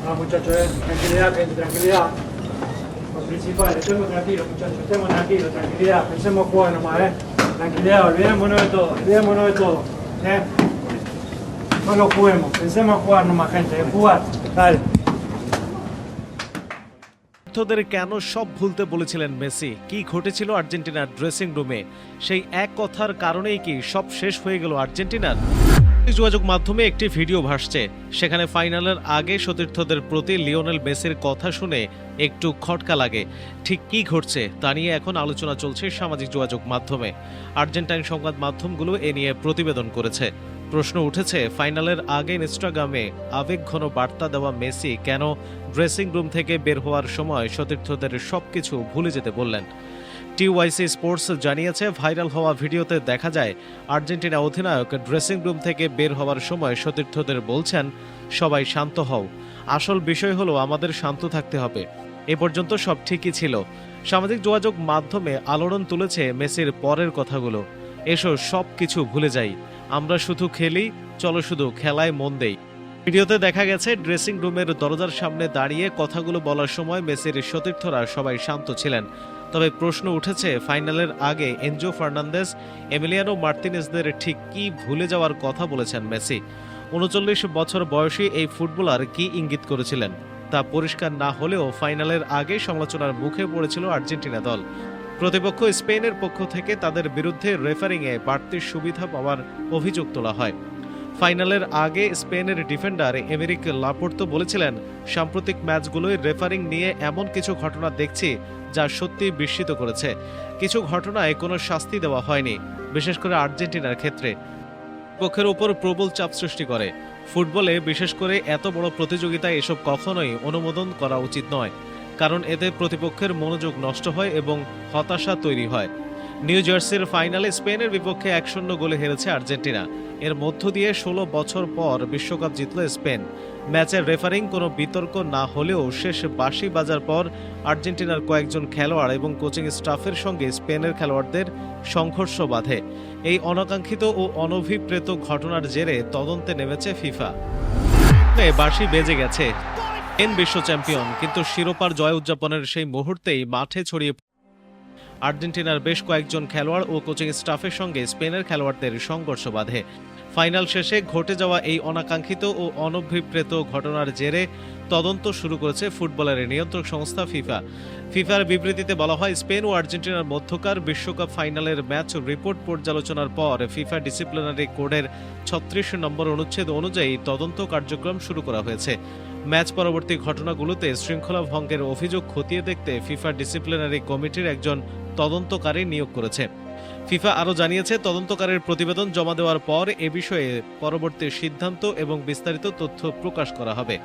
No, muchachos, tranquilidad, gente, tranquilidad. Lo principal, estemos tranquilos, muchachos, estemos tranquilos, tranquilidad. Pensemos jugar nomás, Tranquilidad, olvidémonos de todo, Solo juguemos, pensemos jugar nomás, gente, jugar. Dale. ভক্তদের কেন সব ভুলতে বলেছিলেন Messi? কি ঘটেছিল আর্জেন্টিনার dressing রুমে? সেই এক কথার কারণেই কি সব শেষ হয়ে গেল আর্জেন্টিনার? যোগাযোগ মাধ্যমে একটি ভিডিও ভাসছে, সেখানে ফাইনালের আগে সতীর্থদের প্রতি লিওনেল মেসির কথা শুনে একটু খটকা লাগে। ঠিক কি ঘটছে তা নিয়ে এখন আলোচনা চলছে সামাজিক যোগাযোগ মাধ্যমে। আর্জেন্টাইন সংবাদ মাধ্যমগুলো এ নিয়ে প্রতিবেদন করেছে। প্রশ্ন উঠেছে, ফাইনালের আগে ইনস্টাগ্রামে আবেগঘন বার্তা দেওয়া মেসি কেন ড্রেসিং রুম থেকে বের হওয়ার সময় সতীর্থদের সবকিছু ভুলে যেতে বললেন? টিওয়াইসি স্পোর্টস জানিয়েছে, ভাইরাল হওয়া ভিডিওতে দেখা যায় আর্জেন্টিনা অধিনায়ক ড্রেসিং রুম থেকে বের হওয়ার সময় সতীর্থদের বলছেন, সবাই শান্ত হও, আসল বিষয় হলো আমাদের শান্ত থাকতে হবে, এ পর্যন্ত সব ঠিকই ছিল। সামাজিক যোগাযোগ মাধ্যমে আলোড়ন তুলেছে মেসির পরের কথাগুলো, এসো সব কিছু ভুলে যাই, আমরা শুধু খেলি, চলো শুধু খেলায় মন দেই। ভিডিওতে দেখা গেছে ড্রেসিং রুমের দরজার সামনে দাঁড়িয়ে কথাগুলো বলার সময় মেসির সতীর্থরা সবাই শান্ত ছিলেন। তবে প্রশ্ন উঠেছে, ফাইনালের আগে এনজো ফার্নান্দেজ, এমিলিয়ানো মার্তিনেজদের ঠিক কি ভুলে যাওয়ার কথা বলেছেন মেসি? ৩৯ বছর বয়সী এই ফুটবলার কি ইঙ্গিত করেছিলেন তা পরিষ্কার না হলেও ফাইনালের আগে সমালোচনার মুখে পড়েছিল আর্জেন্টিনা দল। প্রতিপক্ষ স্পেনের পক্ষ থেকে তাদের বিরুদ্ধে রেফারিংয়ে বাড়তি সুবিধা পাওয়ার অভিযোগ তোলা হয়। ফাইনালের আগে স্পেনের ডিফেন্ডার এমেরিক লাপোর্তো বলেছিলেন, সাম্প্রতিক ম্যাচগুলোয় রেফারিং নিয়ে এমন কিছু ঘটনা দেখছি যা সত্যি বিস্মিত করেছে। কিছু ঘটনায় কোনো শাস্তি দেওয়া হয়নি, বিশেষ করে আর্জেন্টিনার ক্ষেত্রে। পক্ষের উপর প্রবল চাপ সৃষ্টি করে। ফুটবলে বিশেষ করে এত বড় প্রতিযোগিতায় এসব কখনোই অনুমোদন করা উচিত নয়, কারণ এতে প্রতিপক্ষের মনোযোগ নষ্ট হয় এবং হতাশা তৈরি হয়। নিউ জার্সির ফাইনালে স্পেনের বিপক্ষে ১-০ গোলে হেরেছে আর্জেন্টিনা। এর মধ্য দিয়ে ১৬ বছর পর বিশ্বকাপ জিতল স্পেন। ম্যাচের রেফারিং কোনো বিতর্ক না হলেও শেষ বাঁশি বাজার পর আর্জেন্টিনার কয়েকজন খেলোয়াড় এবং কোচিং স্টাফের সঙ্গে স্পেনের খেলোয়াড়দের সংঘর্ষ বাধে। এই অনাকাঙ্ক্ষিত ও অনভিপ্রেত ঘটনার জেরে তদন্তে নেমেছে ফিফা। বাঁশি বেজে গেছে, স্পেন বিশ্ব চ্যাম্পিয়ন, কিন্তু শিরোপার জয় উদযাপনের সেই মুহূর্তেই মাঠে ছড়িয়ে আর্জেন্টিনার বেশ কয়েকজন খেলোয়াড় ও কোচিং স্টাফের সঙ্গে স্পেনের খেলোয়াড়দের সংঘর্ষ বাধে। ফাইনাল শেষে ঘটে যাওয়া এই অনাকাঙ্ক্ষিত ও অনভিপ্রেত ঘটনার জেরে তদন্ত শুরু করেছে ফুটবলের নিয়ন্ত্রক সংস্থা ফিফা। ফিফার বিবৃতিতে বলা হয়, স্পেন ও আর্জেন্টিনার মধ্যকার বিশ্বকাপ ফাইনালের ম্যাচ রিপোর্ট পর্যালোচনার পর ফিফা ডিসিপ্লিনারি কোডের ৩৬ নম্বর অনুচ্ছেদ অনুযায়ী তদন্ত কার্যক্রম শুরু করা হয়েছে। ম্যাচ পরবর্তী ঘটনাগুলোতে শৃঙ্খলা ভঙ্গের অভিযোগ খতিয়ে দেখতে ফিফা ডিসিপ্লিনারি কমিটির একজন তদন্তকারী নিয়োগ করেছে। ফিফা আরও জানিয়েছে, তদন্তকারীর প্রতিবেদন জমা দেওয়ার পর এ বিষয়ে পরবর্তী সিদ্ধান্ত এবং বিস্তারিত তথ্য প্রকাশ করা হবে।